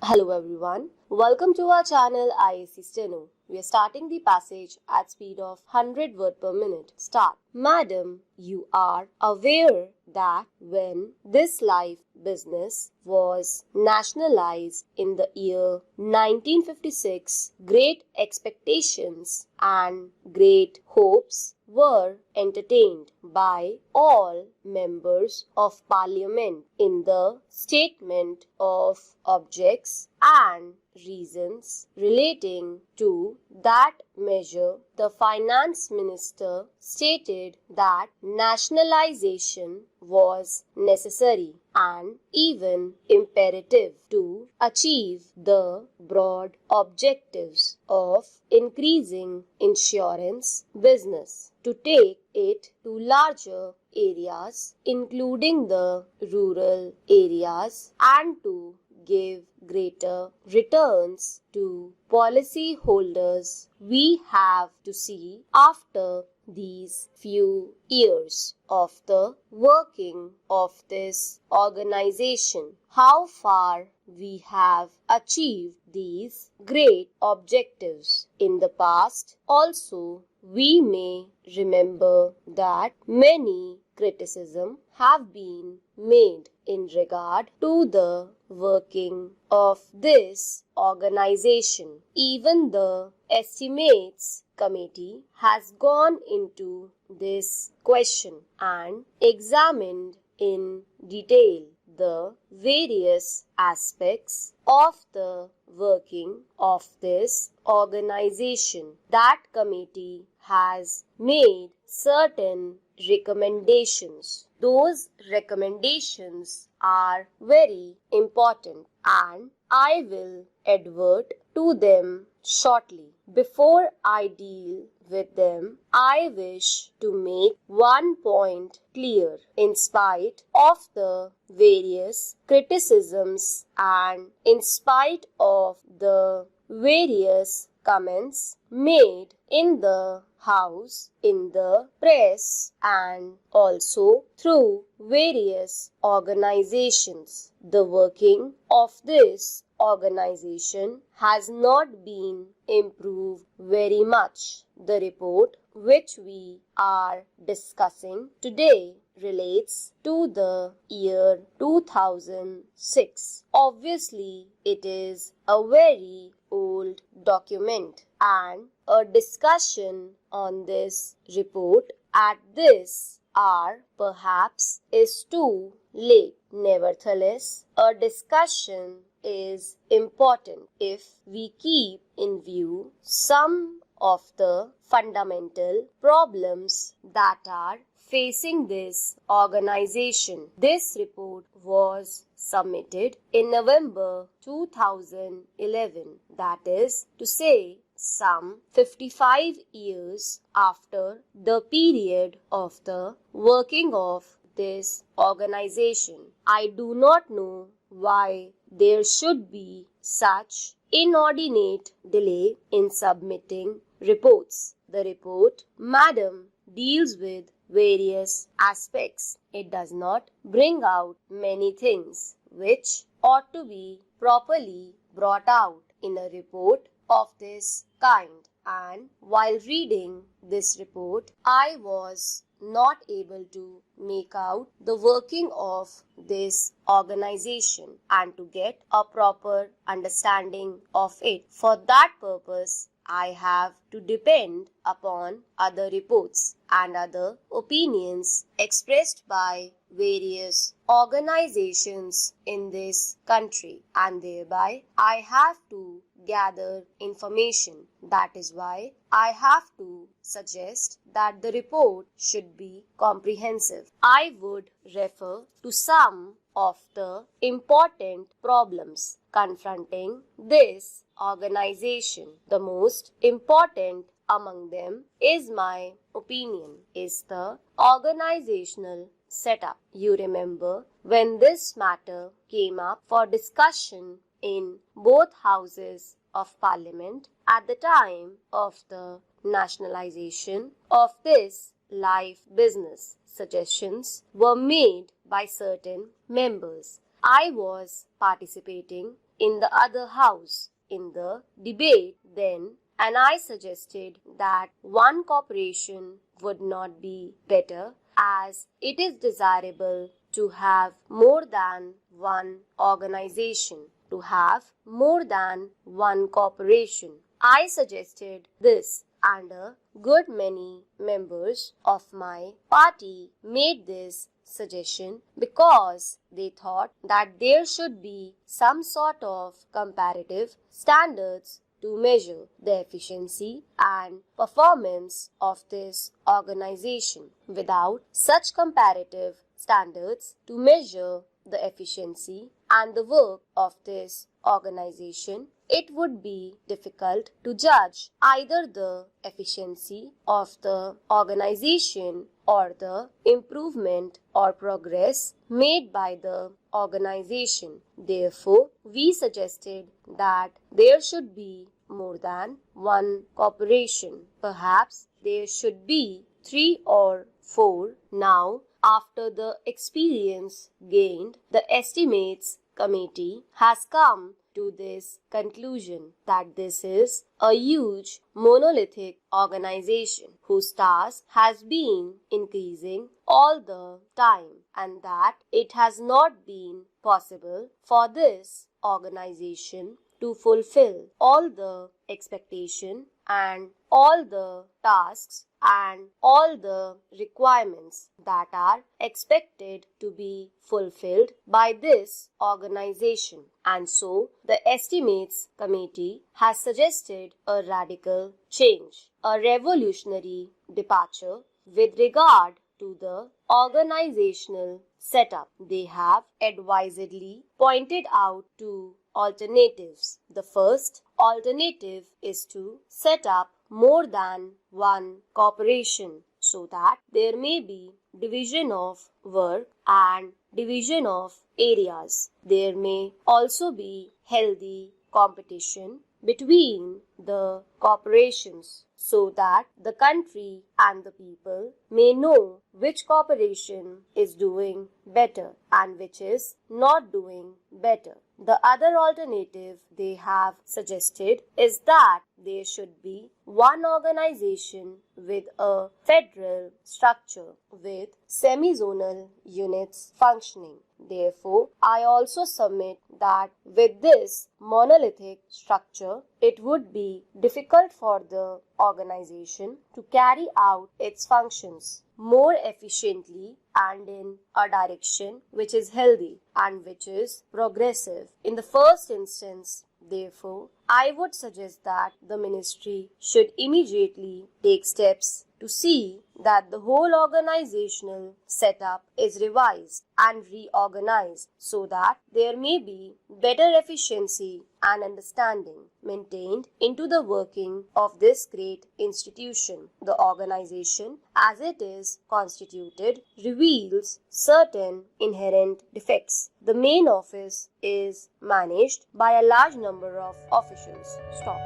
Hello everyone, welcome to our channel IAC Steno. We are starting the passage at speed of 100 word per minute. Start. Madam, you are aware that when this life business was nationalized in the year 1956, great expectations and great hopes were entertained by all members of parliament in the statement of objects and reasons relating to that measure. The finance minister stated that nationalization was necessary and even imperative to achieve the broad objectives of increasing insurance business, to take it to larger areas, including the rural areas, and to give greater returns to policy holders. We have to see after these few years of the working of this organization how far we have achieved these great objectives. In the past also, we may remember that many criticisms have been made in regard to the working of this organization. Even the estimates committee has gone into this question and examined in detail the various aspects of the working of this organization. That committee has made certain recommendations. Those recommendations are very important and I will advert to them shortly. Before I deal with them, I wish to make one point clear. In spite of the various criticisms and in spite of the various comments made in the House, in the press, and also through various organizations, the working of this organization has not been improved very much. The report which we are discussing today relates to the year 2006. Obviously, it is a very old document and a discussion on this report at this hour perhaps is too late. Nevertheless, a discussion is important if we keep in view some of the fundamental problems that are facing this organization. This report was submitted in November 2011, that is to say, some 55 years after the period of the working of this organization. I do not know why there should be such inordinate delay in submitting reports. The report, Madam, deals with various aspects. It does not bring out many things which ought to be properly brought out in a report of this kind. And while reading this report, I was not able to make out the working of this organization and to get a proper understanding of it. For that purpose, I have to depend upon other reports and other opinions expressed by various organizations in this country, and thereby I have to gather information. That is why I have to suggest that the report should be comprehensive. I would refer to some of the important problems confronting this organization. The most important among them, is my opinion, is the organizational setup. You remember when this matter came up for discussion in both houses of parliament at the time of the nationalization of this life business. Suggestions were made by certain members. I was participating in the other house in the debate then, and I suggested that one corporation would not be better, as it is desirable to have more than one organization, to have more than one corporation. I suggested this, and a good many members of my party made this suggestion because they thought that there should be some sort of comparative standards to measure the efficiency and performance of this organization. Without such comparative standards to measure the efficiency and the work of this organization, it would be difficult to judge either the efficiency of the organization or the improvement or progress made by the organization. Therefore, we suggested that there should be more than one corporation. Perhaps there should be 3 or 4. Now, after the experience gained, the estimates committee has come to this conclusion that this is a huge monolithic organization whose task has been increasing all the time, and that it has not been possible for this organization to fulfill all the expectation and all the tasks and all the requirements that are expected to be fulfilled by this organization. And so, the Estimates Committee has suggested a radical change, a revolutionary departure with regard to the organizational setup. They have advisedly pointed out two alternatives. The first alternative is to set up more than one corporation so that there may be division of work and division of areas. There may also be healthy competition between the corporations so that the country and the people may know which corporation is doing better and which is not doing better. The other alternative they have suggested is that there should be one organization with a federal structure with semi-zonal units functioning. Therefore, I also submit that with this monolithic structure, it would be difficult for the organization to carry out its functions more efficiently and in a direction which is healthy and which is progressive. In the first instance, therefore, I would suggest that the ministry should immediately take steps to see that the whole organizational setup is revised and reorganized so that there may be better efficiency and understanding maintained into the working of this great institution. The organization, as it is constituted, reveals certain inherent defects. The main office is managed by a large number of officials. Stop.